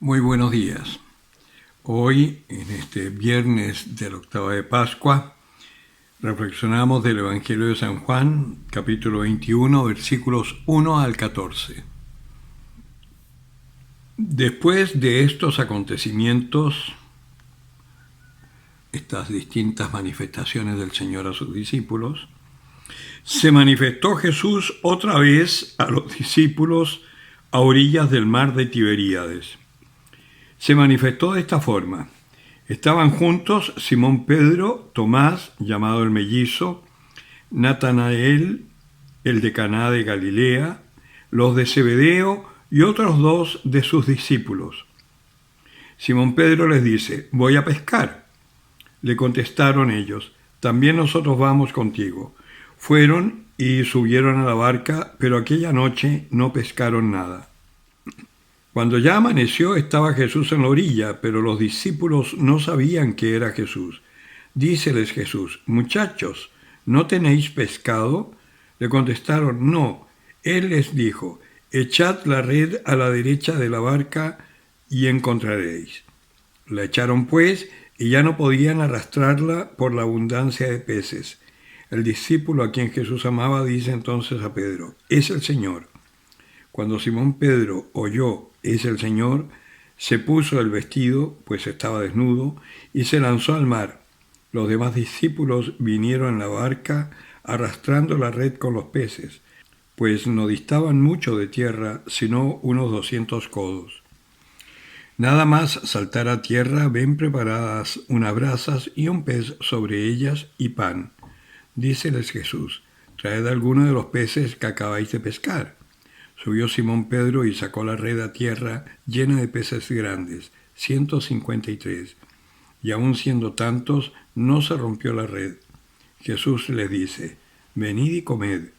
Muy buenos días. Hoy, en este viernes de la octava de Pascua, reflexionamos del Evangelio de San Juan, capítulo 21, versículos 1 al 14. Después de estos acontecimientos, estas distintas manifestaciones del Señor a sus discípulos, se manifestó Jesús otra vez a los discípulos a orillas del mar de Tiberíades. Se manifestó de esta forma. Estaban juntos Simón Pedro, Tomás, llamado el mellizo, Natanael, el de Caná de Galilea, los de Zebedeo y otros dos de sus discípulos. Simón Pedro les dice: «Voy a pescar». Le contestaron ellos: «También nosotros vamos contigo». Fueron y subieron a la barca, pero aquella noche no pescaron nada. Cuando ya amaneció, estaba Jesús en la orilla, pero los discípulos no sabían que era Jesús. Díceles Jesús: «Muchachos, ¿no tenéis pescado?». Le contestaron: «No». Él les dijo: «Echad la red a la derecha de la barca y encontraréis». La echaron pues, y ya no podían arrastrarla por la abundancia de peces. El discípulo a quien Jesús amaba dice entonces a Pedro: «Es el Señor». Cuando Simón Pedro oyó «es el Señor», se puso el vestido, pues estaba desnudo, y se lanzó al mar. Los demás discípulos vinieron en la barca arrastrando la red con los peces, pues no distaban mucho de tierra, sino unos 200 codos. Nada más saltar a tierra, ven preparadas unas brasas y un pez sobre ellas y pan. Díceles Jesús: «Traed alguno de los peces que acabáis de pescar». Subió Simón Pedro y sacó la red a tierra llena de peces grandes, 153, y aun siendo tantos, no se rompió la red. Jesús les dice: «Venid y comed».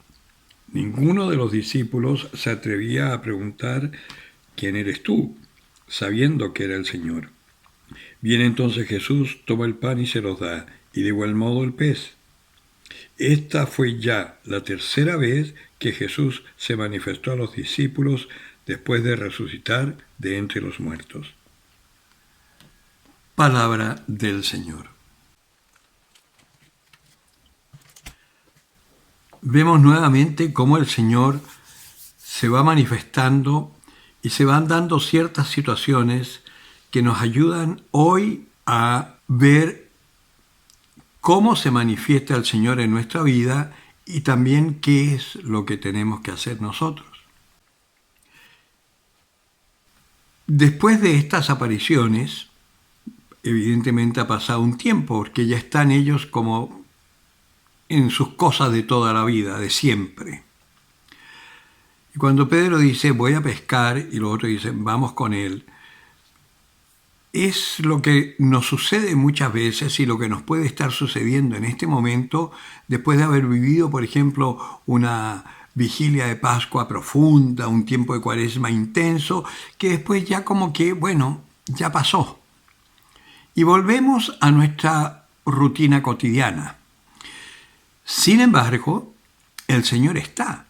Ninguno de los discípulos se atrevía a preguntar: «¿Quién eres tú?», sabiendo que era el Señor. Viene entonces Jesús, toma el pan y se los da, y de igual modo el pez. Esta fue ya la tercera vez que Jesús se manifestó a los discípulos después de resucitar de entre los muertos. Palabra del Señor. Vemos nuevamente cómo el Señor se va manifestando y se van dando ciertas situaciones que nos ayudan hoy a ver cómo se manifiesta el Señor en nuestra vida y también qué es lo que tenemos que hacer nosotros. Después de estas apariciones, evidentemente ha pasado un tiempo, porque ya están ellos como en sus cosas de toda la vida, de siempre. Y cuando Pedro dice: «Voy a pescar», y los otros dicen: «Vamos con él», es lo que nos sucede muchas veces y lo que nos puede estar sucediendo en este momento después de haber vivido, por ejemplo, una vigilia de Pascua profunda, un tiempo de Cuaresma intenso, que después ya como que, bueno, ya pasó. Y volvemos a nuestra rutina cotidiana. Sin embargo, el Señor está,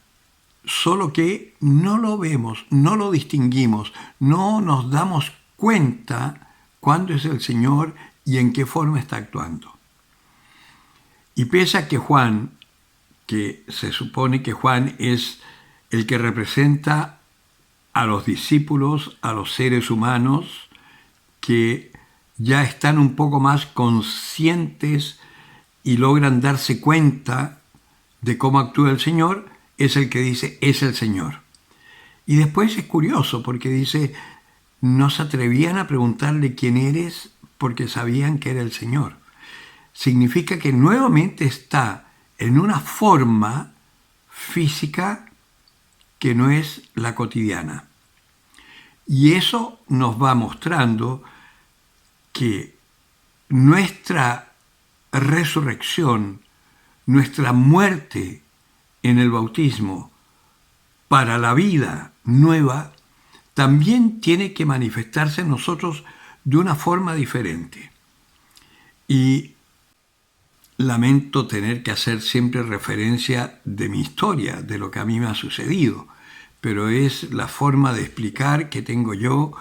solo que no lo vemos, no lo distinguimos, no nos damos cuenta cuándo es el Señor y en qué forma está actuando. Y pese a que Juan, que se supone que Juan es el que representa a los discípulos, a los seres humanos, que ya están un poco más conscientes y logran darse cuenta de cómo actúa el Señor, es el que dice: «es el Señor». Y después es curioso porque dice: «No se atrevían a preguntarle quién eres porque sabían que era el Señor». Significa que nuevamente está en una forma física que no es la cotidiana. Y eso nos va mostrando que nuestra resurrección, nuestra muerte en el bautismo para la vida nueva, también tiene que manifestarse en nosotros de una forma diferente. Y lamento tener que hacer siempre referencia de mi historia, de lo que a mí me ha sucedido, pero es la forma de explicar que tengo yo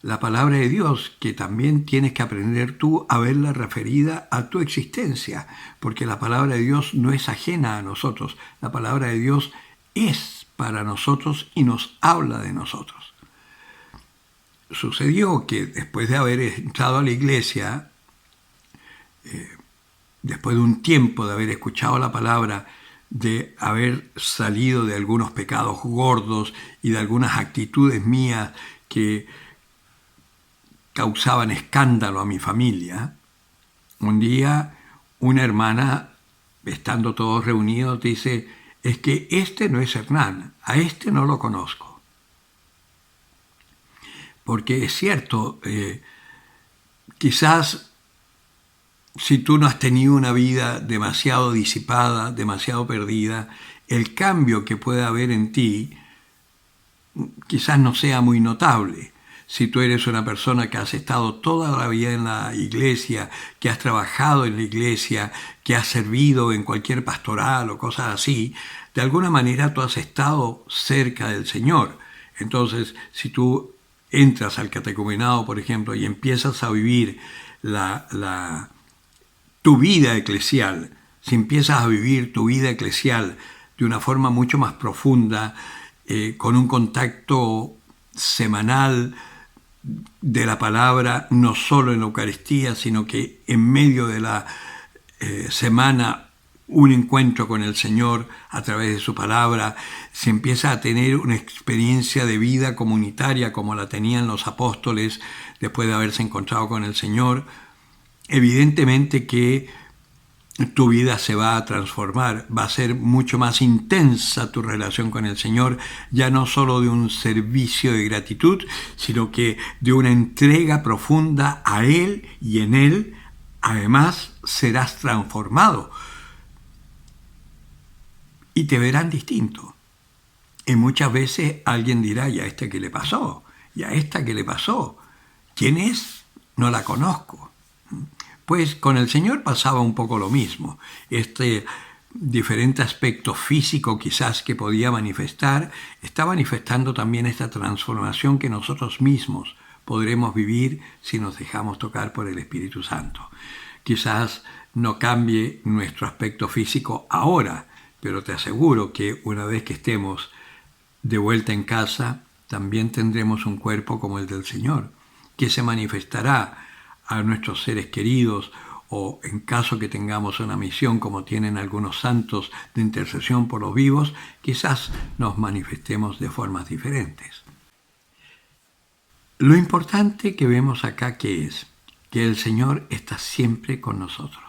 la palabra de Dios, que también tienes que aprender tú a verla referida a tu existencia, porque la palabra de Dios no es ajena a nosotros, la palabra de Dios es para nosotros y nos habla de nosotros. Sucedió que después de haber entrado a la iglesia, después de un tiempo de haber escuchado la palabra, de haber salido de algunos pecados gordos y de algunas actitudes mías que causaban escándalo a mi familia, un día una hermana, estando todos reunidos, dice: es que este no es Hernán, a este no lo conozco. Porque es cierto, quizás si tú no has tenido una vida demasiado disipada, demasiado perdida, el cambio que puede haber en ti quizás no sea muy notable. Si tú eres una persona que has estado toda la vida en la iglesia, que has trabajado en la iglesia, que has servido en cualquier pastoral o cosas así, de alguna manera tú has estado cerca del Señor. Entonces, si tú entras al catecumenado, por ejemplo, y empiezas a vivir tu vida eclesial, si empiezas a vivir tu vida eclesial de una forma mucho más profunda, con un contacto semanal de la palabra, no solo en la Eucaristía, sino que en medio de la semana un encuentro con el Señor a través de su palabra, se empieza a tener una experiencia de vida comunitaria como la tenían los apóstoles después de haberse encontrado con el Señor. Evidentemente que tu vida se va a transformar, va a ser mucho más intensa tu relación con el Señor, ya no solo de un servicio de gratitud, sino que de una entrega profunda a Él y en Él. Además, serás transformado y te verán distinto. Y muchas veces alguien dirá: ¿y a este qué le pasó? ¿Y a esta qué le pasó? ¿Quién es? No la conozco. Pues con el Señor pasaba un poco lo mismo. Este diferente aspecto físico quizás que podía manifestar, está manifestando también esta transformación que nosotros mismos podremos vivir si nos dejamos tocar por el Espíritu Santo. Quizás no cambie nuestro aspecto físico ahora, pero te aseguro que una vez que estemos de vuelta en casa, también tendremos un cuerpo como el del Señor, que se manifestará a nuestros seres queridos, o en caso que tengamos una misión como tienen algunos santos de intercesión por los vivos, quizás nos manifestemos de formas diferentes. Lo importante que vemos acá que es que el Señor está siempre con nosotros.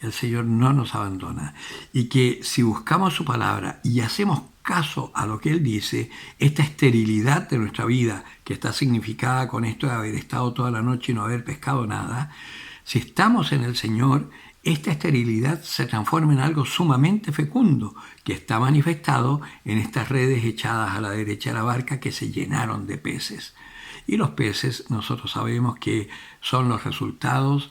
El Señor no nos abandona, y que si buscamos su palabra y hacemos caso a lo que Él dice, esta esterilidad de nuestra vida, que está significada con esto de haber estado toda la noche y no haber pescado nada, si estamos en el Señor, esta esterilidad se transforma en algo sumamente fecundo, que está manifestado en estas redes echadas a la derecha de la barca que se llenaron de peces. Y los peces, nosotros sabemos que son los resultados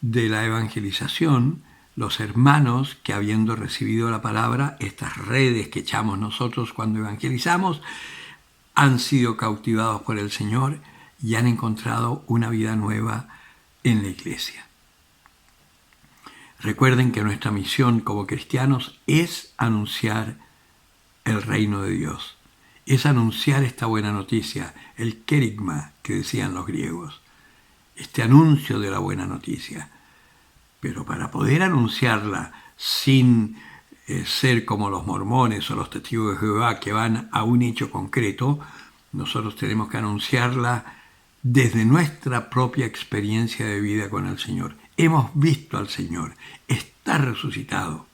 de la evangelización, los hermanos que, habiendo recibido la palabra, estas redes que echamos nosotros cuando evangelizamos, han sido cautivados por el Señor y han encontrado una vida nueva en la iglesia. Recuerden que nuestra misión como cristianos es anunciar el reino de Dios, es anunciar esta buena noticia, el querigma que decían los griegos, este anuncio de la buena noticia. Pero para poder anunciarla sin ser como los mormones o los testigos de Jehová que van a un hecho concreto, nosotros tenemos que anunciarla desde nuestra propia experiencia de vida con el Señor. Hemos visto al Señor, está resucitado.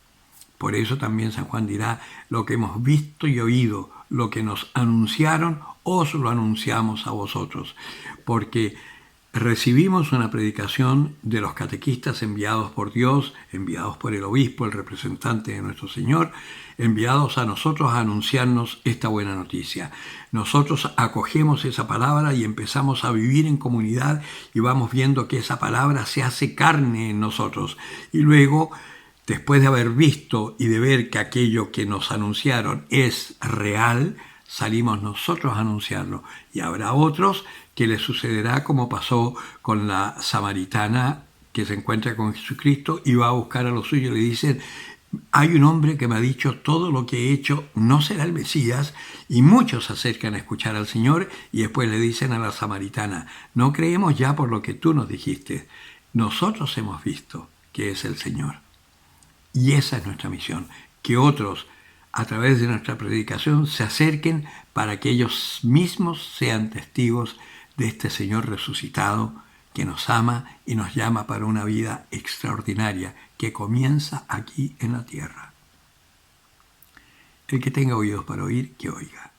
Por eso también San Juan dirá: lo que hemos visto y oído, lo que nos anunciaron, os lo anunciamos a vosotros. Porque recibimos una predicación de los catequistas enviados por Dios, enviados por el obispo, el representante de nuestro Señor, enviados a nosotros a anunciarnos esta buena noticia. Nosotros acogemos esa palabra y empezamos a vivir en comunidad y vamos viendo que esa palabra se hace carne en nosotros. Y luego, después de haber visto y de ver que aquello que nos anunciaron es real, salimos nosotros a anunciarlo. Y habrá otros que les sucederá como pasó con la samaritana que se encuentra con Jesucristo y va a buscar a los suyos y le dicen: hay un hombre que me ha dicho todo lo que he hecho, no será el Mesías. Y muchos se acercan a escuchar al Señor y después le dicen a la samaritana: no creemos ya por lo que tú nos dijiste, nosotros hemos visto que es el Señor. Y esa es nuestra misión, que otros a través de nuestra predicación se acerquen para que ellos mismos sean testigos de este Señor resucitado que nos ama y nos llama para una vida extraordinaria que comienza aquí en la tierra. El que tenga oídos para oír, que oiga.